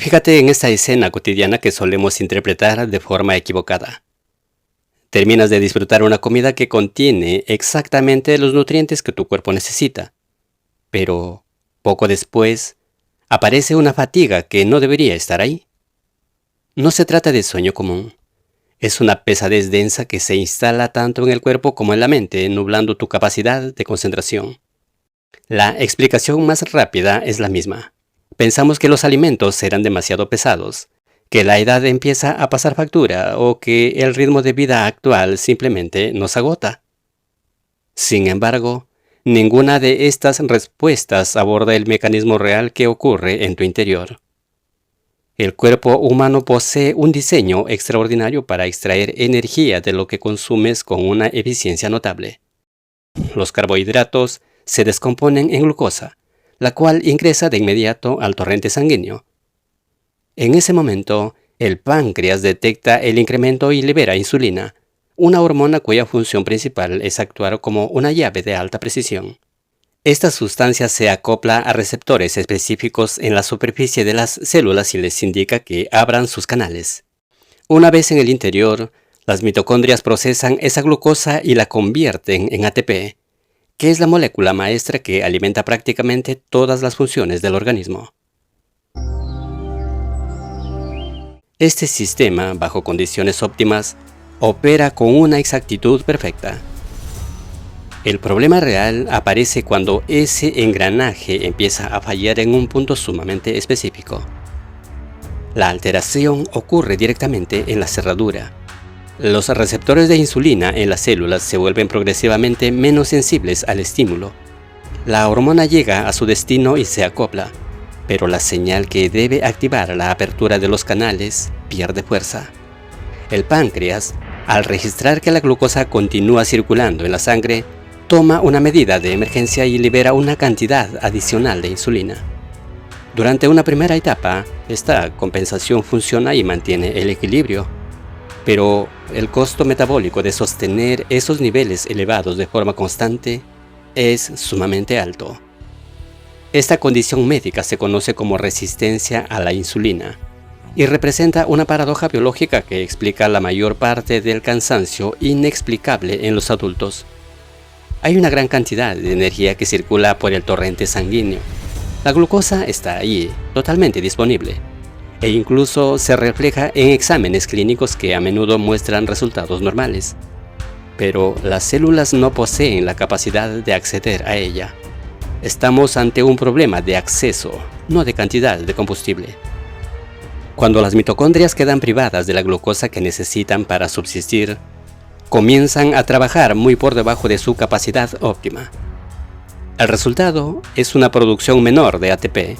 Fíjate en esta escena cotidiana que solemos interpretar de forma equivocada. Terminas de disfrutar una comida que contiene exactamente los nutrientes que tu cuerpo necesita, pero poco después aparece una fatiga que no debería estar ahí. No se trata de sueño común, es una pesadez densa que se instala tanto en el cuerpo como en la mente, nublando tu capacidad de concentración. La explicación más rápida es la misma. Pensamos que los alimentos serán demasiado pesados, que la edad empieza a pasar factura o que el ritmo de vida actual simplemente nos agota. Sin embargo, ninguna de estas respuestas aborda el mecanismo real que ocurre en tu interior. El cuerpo humano posee un diseño extraordinario para extraer energía de lo que consumes con una eficiencia notable. Los carbohidratos se descomponen en glucosa, la cual ingresa de inmediato al torrente sanguíneo. En ese momento, el páncreas detecta el incremento y libera insulina, una hormona cuya función principal es actuar como una llave de alta precisión. Esta sustancia se acopla a receptores específicos en la superficie de las células y les indica que abran sus canales. Una vez en el interior, las mitocondrias procesan esa glucosa y la convierten en ATP, que es la molécula maestra que alimenta prácticamente todas las funciones del organismo. Este sistema, bajo condiciones óptimas, opera con una exactitud perfecta. El problema real aparece cuando ese engranaje empieza a fallar en un punto sumamente específico. La alteración ocurre directamente en la cerradura. Los receptores de insulina en las células se vuelven progresivamente menos sensibles al estímulo. La hormona llega a su destino y se acopla, pero la señal que debe activar la apertura de los canales pierde fuerza. El páncreas, al registrar que la glucosa continúa circulando en la sangre, toma una medida de emergencia y libera una cantidad adicional de insulina. Durante una primera etapa, esta compensación funciona y mantiene el equilibrio, pero el costo metabólico de sostener esos niveles elevados de forma constante es sumamente alto. Esta condición médica se conoce como resistencia a la insulina y representa una paradoja biológica que explica la mayor parte del cansancio inexplicable en los adultos. Hay una gran cantidad de energía que circula por el torrente sanguíneo. La glucosa está ahí, totalmente disponible, e incluso se refleja en exámenes clínicos que a menudo muestran resultados normales. Pero las células no poseen la capacidad de acceder a ella. Estamos ante un problema de acceso, no de cantidad de combustible. Cuando las mitocondrias quedan privadas de la glucosa que necesitan para subsistir, comienzan a trabajar muy por debajo de su capacidad óptima. El resultado es una producción menor de ATP,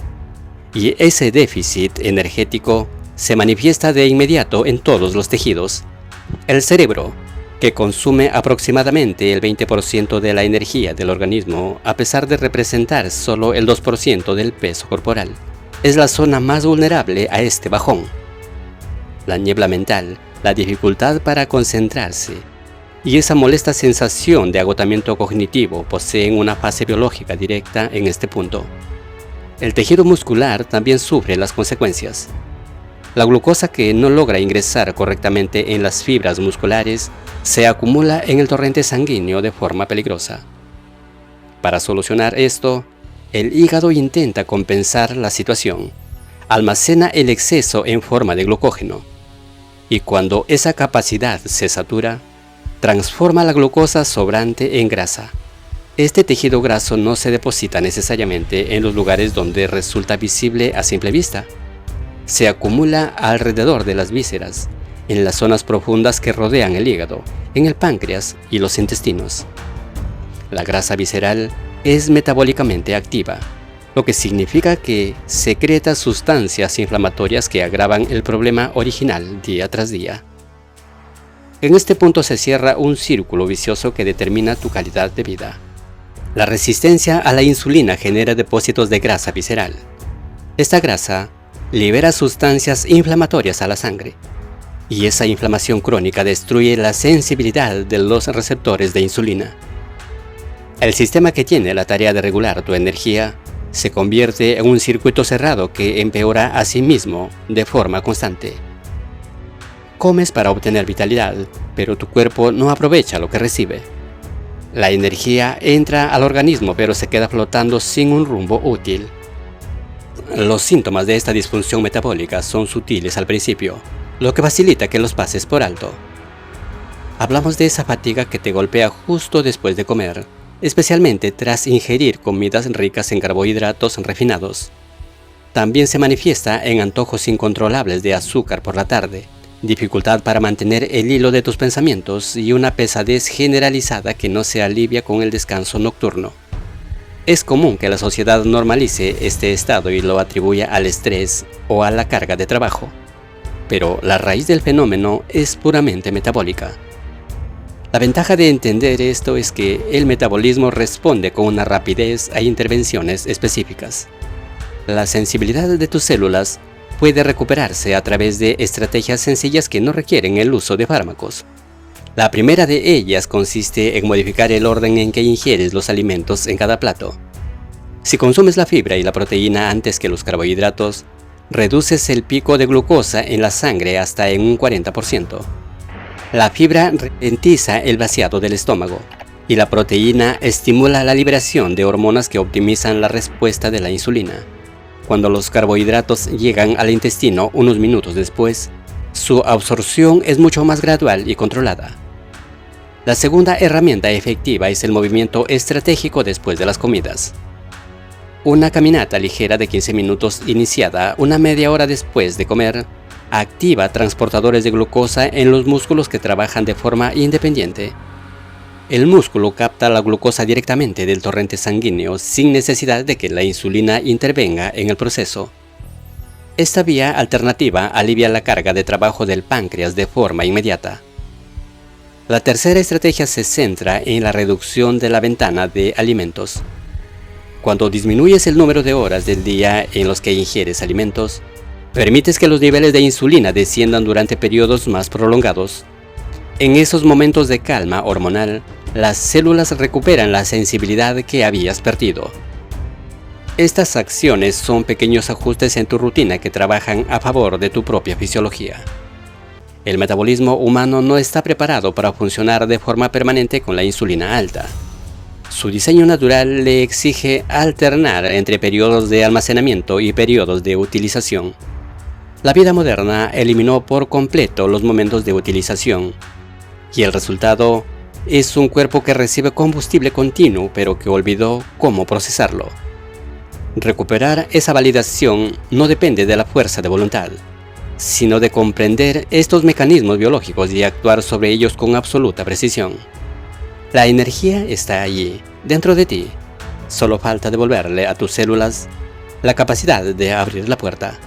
y ese déficit energético se manifiesta de inmediato en todos los tejidos. El cerebro, que consume aproximadamente el 20% de la energía del organismo, a pesar de representar solo el 2% del peso corporal, es la zona más vulnerable a este bajón. La niebla mental, la dificultad para concentrarse y esa molesta sensación de agotamiento cognitivo poseen una fase biológica directa en este punto. El tejido muscular también sufre las consecuencias. La glucosa que no logra ingresar correctamente en las fibras musculares se acumula en el torrente sanguíneo de forma peligrosa. Para solucionar esto, el hígado intenta compensar la situación. Almacena el exceso en forma de glucógeno. Y cuando esa capacidad se satura, transforma la glucosa sobrante en grasa. Este tejido graso no se deposita necesariamente en los lugares donde resulta visible a simple vista. Se acumula alrededor de las vísceras, en las zonas profundas que rodean el hígado, en el páncreas y los intestinos. La grasa visceral es metabólicamente activa, lo que significa que secreta sustancias inflamatorias que agravan el problema original día tras día. En este punto se cierra un círculo vicioso que determina tu calidad de vida. La resistencia a la insulina genera depósitos de grasa visceral. Esta grasa libera sustancias inflamatorias a la sangre, y esa inflamación crónica destruye la sensibilidad de los receptores de insulina. El sistema que tiene la tarea de regular tu energía Se convierte en un circuito cerrado que empeora a sí mismo de forma constante. Comes para obtener vitalidad, pero tu cuerpo no aprovecha lo que recibe. La energía entra al organismo pero se queda flotando sin un rumbo útil. Los síntomas de esta disfunción metabólica son sutiles al principio, lo que facilita que los pases por alto. Hablamos de esa fatiga que te golpea justo después de comer, especialmente tras ingerir comidas ricas en carbohidratos refinados. También se manifiesta en antojos incontrolables de azúcar por la tarde, dificultad para mantener el hilo de tus pensamientos y una pesadez generalizada que no se alivia con el descanso nocturno. Es común que la sociedad normalice este estado y lo atribuya al estrés o a la carga de trabajo, pero la raíz del fenómeno es puramente metabólica. La ventaja de entender esto es que el metabolismo responde con una rapidez a intervenciones específicas. La sensibilidad de tus células puede recuperarse a través de estrategias sencillas que no requieren el uso de fármacos. La primera de ellas consiste en modificar el orden en que ingieres los alimentos en cada plato. Si consumes la fibra y la proteína antes que los carbohidratos, reduces el pico de glucosa en la sangre hasta en un 40%. La fibra ralentiza el vaciado del estómago y la proteína estimula la liberación de hormonas que optimizan la respuesta de la insulina. Cuando los carbohidratos llegan al intestino unos minutos después, su absorción es mucho más gradual y controlada. La segunda herramienta efectiva es el movimiento estratégico después de las comidas. Una caminata ligera de 15 minutos iniciada una media hora después de comer activa transportadores de glucosa en los músculos que trabajan de forma independiente. El músculo capta la glucosa directamente del torrente sanguíneo sin necesidad de que la insulina intervenga en el proceso. Esta vía alternativa alivia la carga de trabajo del páncreas de forma inmediata. La tercera estrategia se centra en la reducción de la ventana de alimentos. Cuando disminuyes el número de horas del día en los que ingieres alimentos, permites que los niveles de insulina desciendan durante periodos más prolongados. En esos momentos de calma hormonal, las células recuperan la sensibilidad que habías perdido. Estas acciones son pequeños ajustes en tu rutina que trabajan a favor de tu propia fisiología. El metabolismo humano no está preparado para funcionar de forma permanente con la insulina alta. Su diseño natural le exige alternar entre periodos de almacenamiento y periodos de utilización. La vida moderna eliminó por completo los momentos de utilización, y el resultado es un cuerpo que recibe combustible continuo pero que olvidó cómo procesarlo. Recuperar esa validación no depende de la fuerza de voluntad, sino de comprender estos mecanismos biológicos y actuar sobre ellos con absoluta precisión. La energía está allí, dentro de ti. Solo falta devolverle a tus células la capacidad de abrir la puerta.